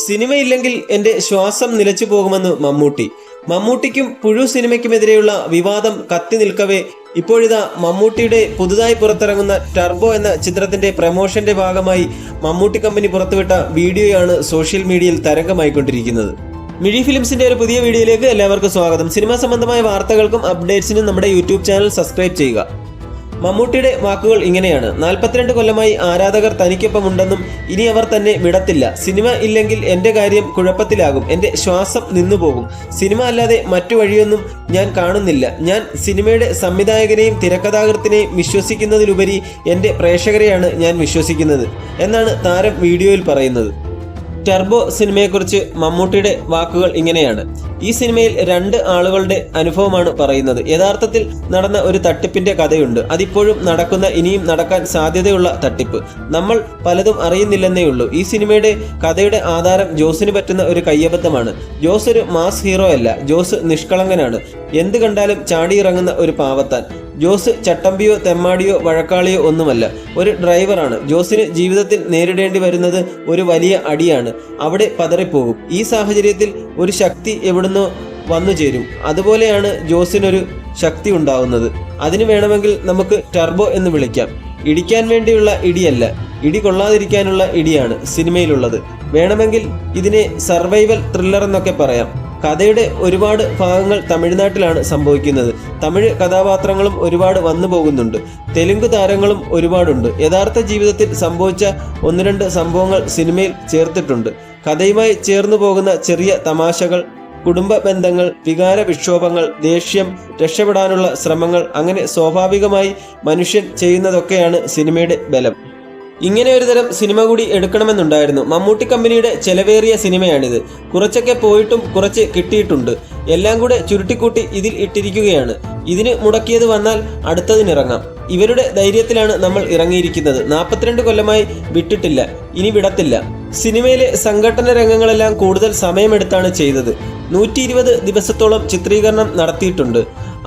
സിനിമയില്ലെങ്കിൽ എൻ്റെ ശ്വാസം നിലച്ചു പോകുമെന്ന് മമ്മൂട്ടി. മമ്മൂട്ടിക്കും പുഴു സിനിമയ്ക്കുമെതിരെയുള്ള വിവാദം കത്തി നിൽക്കവേ ഇപ്പോഴിതാ മമ്മൂട്ടിയുടെ പുതുതായി പുറത്തിറങ്ങുന്ന ടർബോ എന്ന ചിത്രത്തിന്റെ പ്രമോഷന്റെ ഭാഗമായി മമ്മൂട്ടി കമ്പനി പുറത്തുവിട്ട വീഡിയോയാണ് സോഷ്യൽ മീഡിയയിൽ തരംഗമായിക്കൊണ്ടിരിക്കുന്നത്. മിഴി ഫിലിംസിന്റെ ഒരു പുതിയ വീഡിയോയിലേക്ക് എല്ലാവർക്കും സ്വാഗതം. സിനിമാ സംബന്ധമായ വാർത്തകൾക്കും അപ്ഡേറ്റ്സിനും നമ്മുടെ യൂട്യൂബ് ചാനൽ സബ്സ്ക്രൈബ് ചെയ്യുക. മമ്മൂട്ടിയുടെ വാക്കുകൾ ഇങ്ങനെയാണ്: 42 കൊല്ലമായി ആരാധകർ തനിക്കൊപ്പമുണ്ടെന്നും ഇനി അവർ തന്നെ വിടത്തില്ല. സിനിമ ഇല്ലെങ്കിൽ എൻ്റെ കാര്യം കുഴപ്പത്തിലാകും. എൻ്റെ ശ്വാസം നിന്നുപോകും. സിനിമ അല്ലാതെ മറ്റു വഴിയൊന്നും ഞാൻ കാണുന്നില്ല. ഞാൻ സിനിമയുടെ സംവിധായകനെയും തിരക്കഥാകൃത്തിനെയും വിശ്വസിക്കുന്നതിലുപരി എൻ്റെ പ്രേക്ഷകരെയാണ് ഞാൻ വിശ്വസിക്കുന്നത് എന്നാണ് താരം വീഡിയോയിൽ പറയുന്നത്. ടർബോ സിനിമയെക്കുറിച്ച് മമ്മൂട്ടിയുടെ വാക്കുകൾ ഇങ്ങനെയാണ്: ഈ സിനിമയിൽ 2 ആളുകളുടെ അനുഭവമാണ് പറയുന്നത്. യഥാർത്ഥത്തിൽ നടന്ന ഒരു തട്ടിപ്പിന്റെ കഥയുണ്ട്. അതിപ്പോഴും നടക്കുന്ന, ഇനിയും നടക്കാൻ സാധ്യതയുള്ള തട്ടിപ്പ്. നമ്മൾ പലതും അറിയുന്നില്ലെന്നേ ഉള്ളൂ. ഈ സിനിമയുടെ കഥയുടെ ആധാരം ജോസിന് പറ്റുന്ന ഒരു കയ്യബദ്ധമാണ്. ജോസ് ഒരു മാസ് ഹീറോ അല്ല. ജോസ് നിഷ്കളങ്കനാണ്. എന്ത് കണ്ടാലും ചാടിയിറങ്ങുന്ന ഒരു പാവത്താൻ. ജോസ് ചട്ടമ്പിയോ തെമ്മാടിയോ വഴക്കാളിയോ ഒന്നുമല്ല. ഒരു ഡ്രൈവറാണ്. ജോസിന് ജീവിതത്തിൽ നേരിടേണ്ടി വരുന്നത് ഒരു വലിയ അടിയാണ്. അവിടെ പതറിപ്പോകും. ഈ സാഹചര്യത്തിൽ ഒരു ശക്തി എവിടുന്നോ വന്നു ചേരും. അതുപോലെയാണ് ജോസിനൊരു ശക്തി ഉണ്ടാവുന്നത്. അതിന് വേണമെങ്കിൽ നമുക്ക് ടർബോ എന്ന് വിളിക്കാം. ഇടിക്കാൻ വേണ്ടിയുള്ള ഇടിയല്ല, ഇടി കൊള്ളാതിരിക്കാനുള്ള ഇടിയാണ് സിനിമയിലുള്ളത്. വേണമെങ്കിൽ ഇതിനെ സർവൈവൽ ത്രില്ലർ എന്നൊക്കെ പറയാം. കഥയുടെ ഒരുപാട് ഭാഗങ്ങൾ തമിഴ്നാട്ടിലാണ് സംഭവിക്കുന്നത്. തമിഴ് കഥാപാത്രങ്ങളും ഒരുപാട് വന്നു പോകുന്നുണ്ട്. തെലുങ്ക് താരങ്ങളും ഒരുപാടുണ്ട്. യഥാർത്ഥ ജീവിതത്തിൽ സംഭവിച്ച 1-2 സംഭവങ്ങൾ സിനിമയിൽ ചേർത്തിട്ടുണ്ട്. കഥയുമായി ചേർന്നു പോകുന്ന ചെറിയ തമാശകൾ, കുടുംബ ബന്ധങ്ങൾ, വികാര വിക്ഷോഭങ്ങൾ, ദേഷ്യം, രക്ഷപ്പെടാനുള്ള ശ്രമങ്ങൾ, അങ്ങനെ സ്വാഭാവികമായി മനുഷ്യൻ ചെയ്യുന്നതൊക്കെയാണ് സിനിമയുടെ ബലം. ഇങ്ങനെ ഒരു തരം സിനിമ കൂടി എടുക്കണമെന്നുണ്ടായിരുന്നു. മമ്മൂട്ടി കമ്പനിയുടെ ചെലവേറിയ സിനിമയാണിത്. കുറച്ചൊക്കെ പോയിട്ടും കുറച്ച് കിട്ടിയിട്ടുണ്ട്. എല്ലാം കൂടെ ചുരുട്ടിക്കൂട്ടി ഇതിൽ ഇട്ടിരിക്കുകയാണ്. ഇതിന് മുടക്കിയത് വന്നാൽ അടുത്തതിനിറങ്ങാം. ഇവരുടെ ധൈര്യത്തിലാണ് നമ്മൾ ഇറങ്ങിയിരിക്കുന്നത്. 42 കൊല്ലമായി വിട്ടിട്ടില്ല, ഇനി വിടത്തില്ല. സിനിമയിലെ സംഘട്ടന രംഗങ്ങളെല്ലാം കൂടുതൽ സമയമെടുത്താണ് ചെയ്തത്. 120 ദിവസത്തോളം ചിത്രീകരണം നടത്തിയിട്ടുണ്ട്.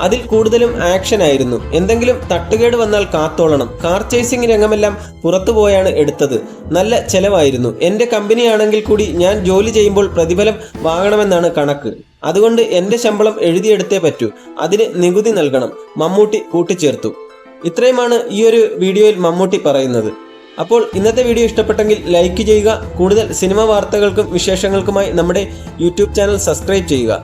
അതിൽ കൂടുതലും ആക്ഷൻ ആയിരുന്നു. എന്തെങ്കിലും തട്ടുകേട് വന്നാൽ കാത്തോളണം. കാർ ചേസിംഗ് രംഗമെല്ലാം പുറത്തുപോയാണ് എടുത്തത്. നല്ല ചെലവായിരുന്നു. എൻ്റെ കമ്പനിയാണെങ്കിൽ കൂടി ഞാൻ ജോലി ചെയ്യുമ്പോൾ പ്രതിഫലം വാങ്ങണമെന്നാണ് കണക്ക്. അതുകൊണ്ട് എൻ്റെ ശമ്പളം എഴുതിയെടുത്തേ പറ്റൂ. അതിന് നികുതി നൽകണം, മമ്മൂട്ടി കൂട്ടിച്ചേർത്തു. ഇത്രയുമാണ് ഈ ഒരു വീഡിയോയിൽ മമ്മൂട്ടി പറയുന്നത്. അപ്പോൾ ഇന്നത്തെ വീഡിയോ ഇഷ്ടപ്പെട്ടെങ്കിൽ ലൈക്ക് ചെയ്യുക. കൂടുതൽ സിനിമ വാർത്തകൾക്കും വിശേഷങ്ങൾക്കുമായി നമ്മുടെ യൂട്യൂബ് ചാനൽ സബ്സ്ക്രൈബ് ചെയ്യുക.